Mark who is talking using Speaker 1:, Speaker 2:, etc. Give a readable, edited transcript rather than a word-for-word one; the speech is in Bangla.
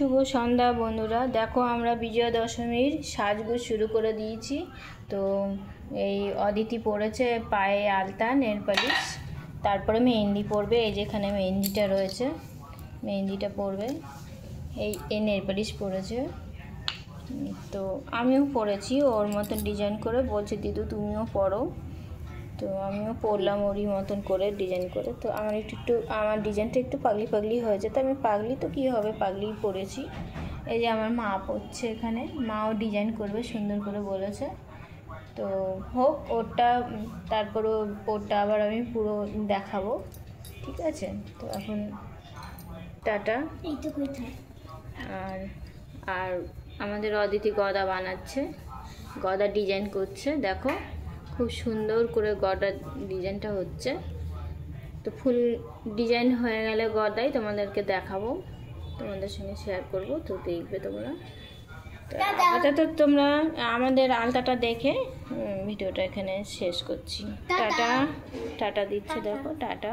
Speaker 1: শুভ সন্ধ্যা বন্ধুরা। দেখো আমরা বিজয়া দশমীর সাজগোজ শুরু করে দিয়েছি। তো এই অদিতি পরেছে পায়ে আলতা, নেল পালিশ, তারপরে মেহেন্দি পরবে। এই যেখানে মেহেন্দিটা রয়েছে, মেহেন্দিটা পরবে। এই নেল পালিশ পরেছে। তো আমিও পরেছি ওর মতন ডিজাইন করে। বলছে দিদু তুমিও পরো, তো আমিও পরলাম ওরই মতন করে ডিজাইন করে। তো আমার আমার ডিজাইনটা একটু পাগলি পাগলি হয়েছে, তো আমি পাগলি তো কী হবে, পাগলিই পরেছি। এই যে আমার মা পরছে এখানে, মাও ডিজাইন করবে সুন্দর করে বলেছে। তো হোক ওরটা, তারপর ওরটা আবার আমি পুরো দেখাবো, ঠিক আছে? তো এখন টাটা। আর আর আমাদের অদিতি গদা বানাচ্ছে, গদা ডিজাইন করছে। দেখো খুব সুন্দর করে গদা ডিজাইনটা হচ্ছে। তো ফুল ডিজাইন হয়ে গেলে গদাই তোমাদেরকে দেখাবো, তোমাদের সঙ্গে শেয়ার করব। তো দেখবে তোমরা। তো তোমরা আমাদের আলতাটা দেখে ভিডিওটা এখানে শেষ করছি। টাটা টাটা দিচ্ছে, দেখো টাটা।